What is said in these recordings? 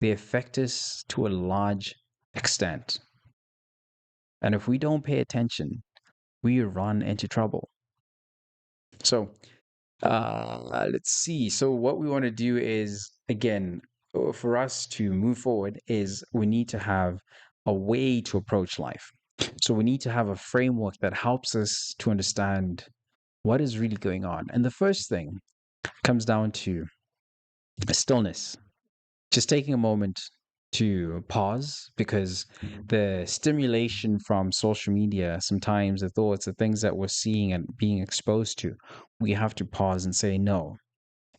They affect us to a large extent. And if we don't pay attention, we run into trouble. So, let's see. So, what we want to do is, again, for us to move forward, is we need to have a way to approach life. So, we need to have a framework that helps us to understand what is really going on. And the first thing comes down to stillness, just taking a moment to pause, because the stimulation from social media, sometimes the thoughts, the things that we're seeing and being exposed to, we have to pause and say, no,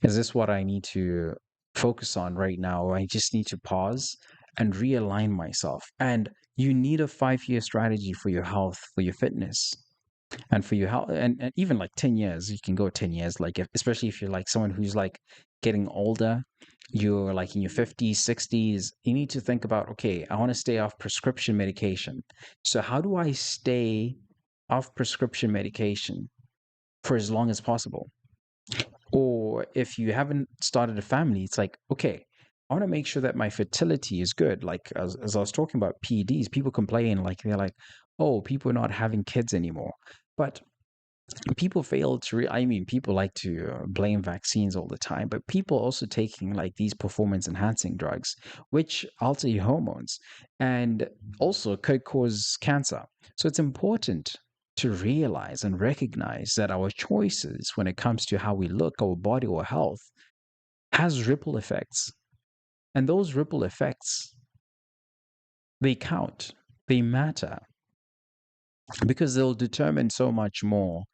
is this what I need to focus on right now? Or I just need to pause and realign myself. And you need a 5 year strategy for your health, for your fitness, and for your health, and even like 10 years. You can go 10 years, like especially if you're like someone who's like getting older, you're like in your 50s, 60s, you need to think about, okay, I want to stay off prescription medication. So how do I stay off prescription medication for as long as possible? Or if you haven't started a family, it's like, okay, I want to make sure that my fertility is good. Like as I was talking about PEDs, people complain, like they're like, oh, people are not having kids anymore. But people fail to I mean, people like to blame vaccines all the time, but people also taking like these performance enhancing drugs which alter your hormones and also could cause cancer. So it's important to realize and recognize that our choices when it comes to how we look, our body or health, has ripple effects. And those ripple effects, they count, they matter, because they'll determine so much more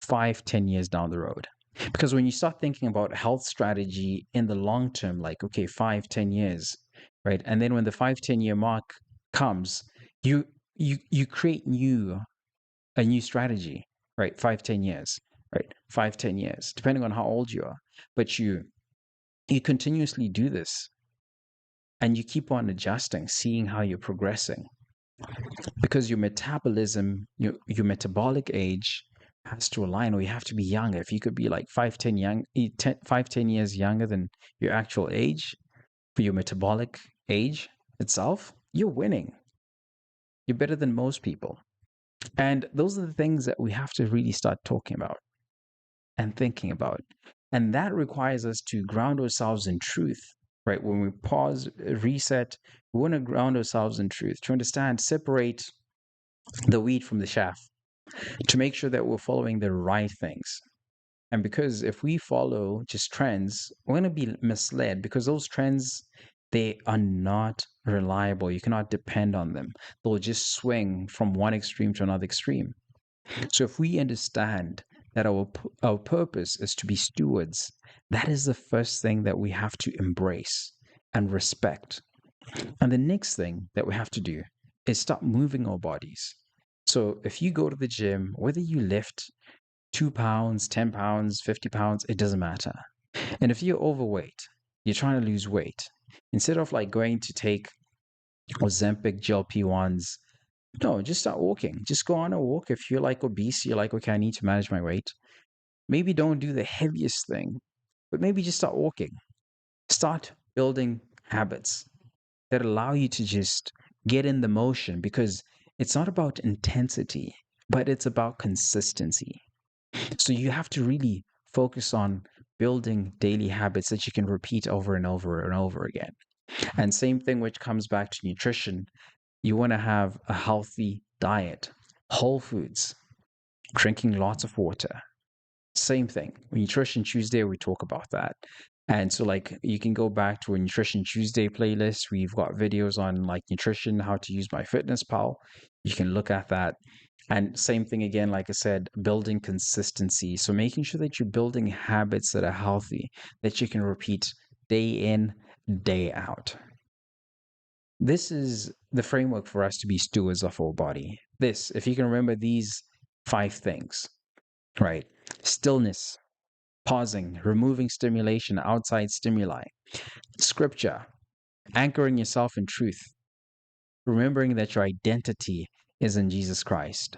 5, 10 years down the road. Because when you start thinking about health strategy in the long term, like, okay, 5, 10 years, right? And then when the 5, 10 year mark comes, you create a new strategy, right? 5, 10 years, right? 5, 10 years, depending on how old you are. But you continuously do this and you keep on adjusting, seeing how you're progressing. Because your metabolism, your metabolic age has to align, or you have to be younger. If you could be like 5, 10 years younger than your actual age for your metabolic age itself, you're winning. You're better than most people. And those are the things that we have to really start talking about and thinking about. And that requires us to ground ourselves in truth, right? When we pause, reset, we want to ground ourselves in truth to understand, separate the wheat from the chaff, to make sure that we're following the right things. And because if we follow just trends, we're going to be misled, because those trends, they are not reliable. You cannot depend on them. They'll just swing from one extreme to another extreme. So if we understand that our purpose is to be stewards, that is the first thing that we have to embrace and respect. And the next thing that we have to do is stop moving our bodies. So if you go to the gym, whether you lift 2 pounds, 10 pounds, 50 pounds, it doesn't matter. And if you're overweight, you're trying to lose weight, instead of like going to take Ozempic GLP-1s, no, just start walking. Just go on a walk. If you're like obese, you're like, okay, I need to manage my weight. Maybe don't do the heaviest thing, but maybe just start walking. Start building habits that allow you to just get in the motion, because it's not about intensity, but it's about consistency. So you have to really focus on building daily habits that you can repeat over and over and over again. And same thing, which comes back to nutrition. You want to have a healthy diet, whole foods, drinking lots of water. Same thing. Nutrition Tuesday, we talk about that. And so, like, you can go back to a Nutrition Tuesday playlist. We've got videos on like nutrition, how to use MyFitnessPal. You can look at that. And same thing again, like I said, building consistency. So making sure that you're building habits that are healthy, that you can repeat day in, day out. This is the framework for us to be stewards of our body. This, if you can remember these 5 things, right? Stillness, pausing, removing stimulation, outside stimuli, scripture, anchoring yourself in truth, remembering that your identity is in Jesus Christ,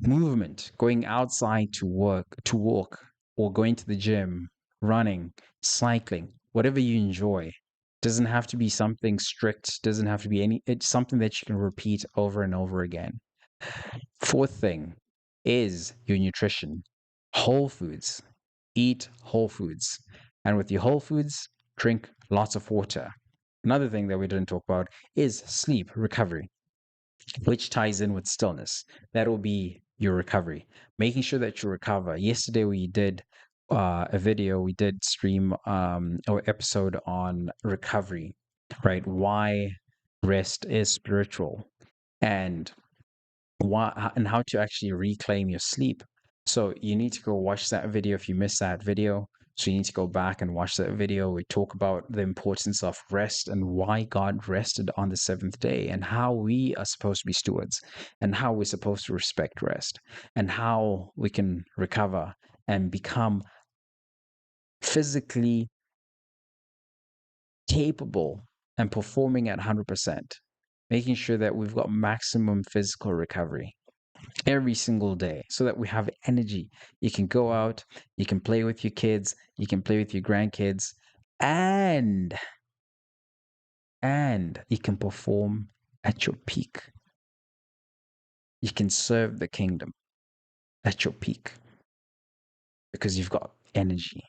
movement, going outside to work, to walk, or going to the gym, running, cycling, whatever you enjoy, Doesn't have to be something strict, doesn't have to be it's something that you can repeat over and over again. Fourth thing is your nutrition. Whole foods. Eat whole foods. And with your whole foods, drink lots of water. Another thing that we didn't talk about is sleep recovery, which ties in with stillness. That will be your recovery, making sure that you recover. Yesterday, we did a video, we did stream or episode on recovery, right? Why rest is spiritual and why and how to actually reclaim your sleep. So you need to go watch that video if you missed that video. So you need to go back and watch that video. We talk about the importance of rest and why God rested on the seventh day and how we are supposed to be stewards and how we're supposed to respect rest and how we can recover and become physically capable and performing at 100%, making sure that we've got maximum physical recovery every single day so that we have energy. You can go out, you can play with your kids, you can play with your grandkids, and you can perform at your peak. You can serve the kingdom at your peak because you've got energy.